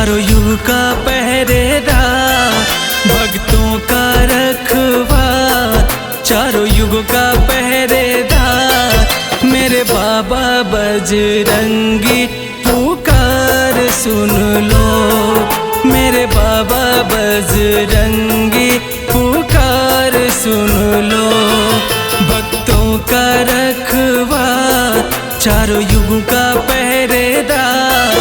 चारों युग का पहरेदार, भक्तों का रखवार, चारों युग का पहरेदार। मेरे बाबा बजरंगी पुकार सुन लो, मेरे बाबा बजरंगी पुकार सुन लो। भक्तों का रखवार, चारों युग का पहरेदार,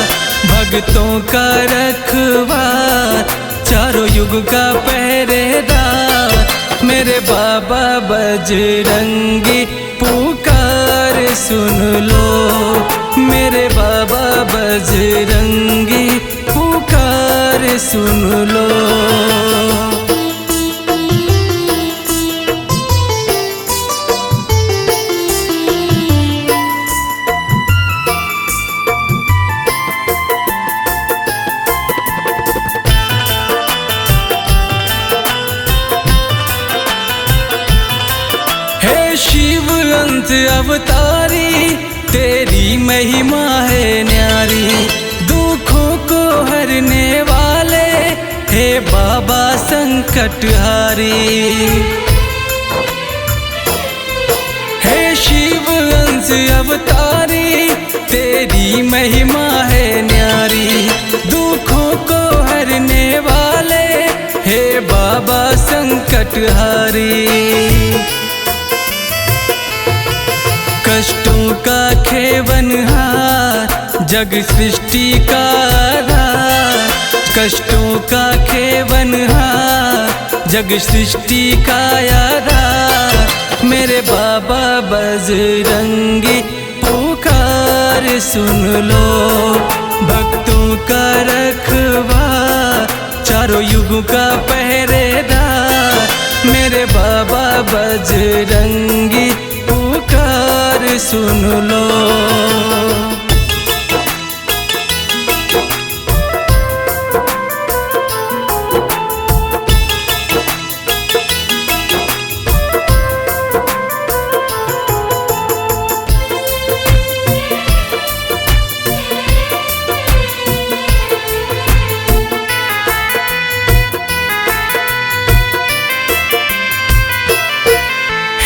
भक्तों का रखवार, चारों युग का पहरेदार। मेरे बाबा बजरंगी पुकार सुन लो, मेरे बाबा बजरंगी पुकार सुन लो। शिव अंत अवतारी, तेरी महिमा है न्यारी, दुखों को हरने वाले हे बाबा संकटहारी। हे शिव अंश अवतारी, तेरी महिमा है न्यारी, दुखों को हरने वाले हे बाबा संकटहारी। कष्टों का खेवनहार, जग सृष्टि का आधार, कष्टों का खेवनहार, जग सृष्टि का आधार। मेरे बाबा बजरंगी पुकार सुन लो, भक्तों का रखवार, चारों युग का पहरेदार। मेरे बाबा बजरंगी पुकार सुन लो।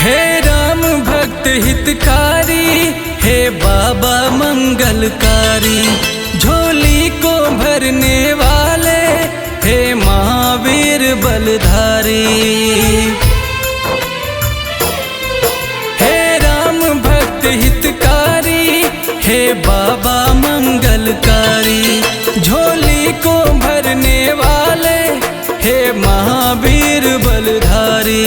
हे राम भक्त हितकारी, हे बाबा मंगलकारी, झोली को भरने वाले हे महावीर बलधारी। हे राम भक्त हितकारी, हे बाबा मंगलकारी, झोली को भरने वाले हे महावीर बलधारी।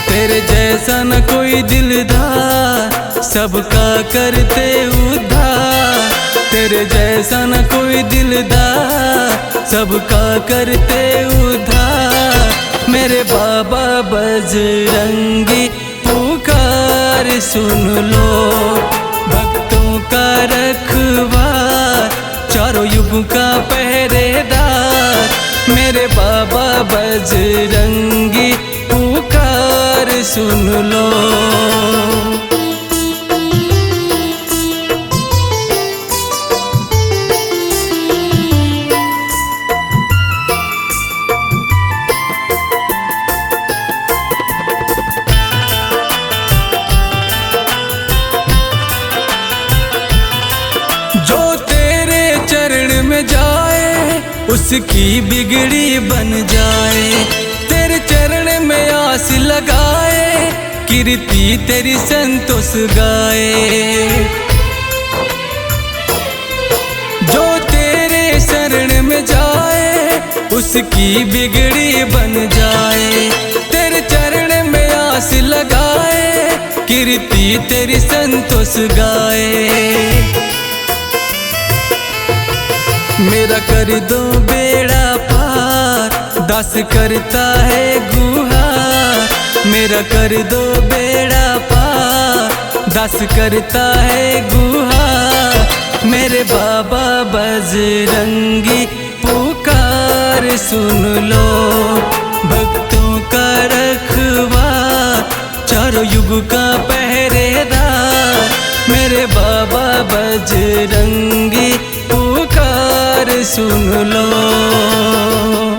तेरे जैसा न कोई दिलदार, सबका करते उद्धार। तेरे जैसा न कोई दिलदार, सबका करते उद्धार। मेरे बाबा बजरंगी पुकार सुन लो, भक्तों का रखवार, चारों युग का पहरेदार। मेरे बाबा बजरंगी पुकार सुन लो। जो तेरे चरण में जाए, उसकी बिगड़ी बन जाए। तेरे चरण में आस लगाए, कीर्ति तेरी संतोष गाए। जो तेरे शरण में जाए, उसकी बिगड़ी बन जाए। तेरे चरण में आस लगाए, कीर्ति तेरी संतोष गाए। मेरा कर दो बेड़ा पार, दास करता है गुहार। मेरा कर दो बेड़ा पार, दास करता है गुहार। मेरे बाबा बजरंगी पुकार सुन लो, भक्तों का रखवार, चारों युग का पहरेदार। मेरे बाबा बजरंगी सुन लो।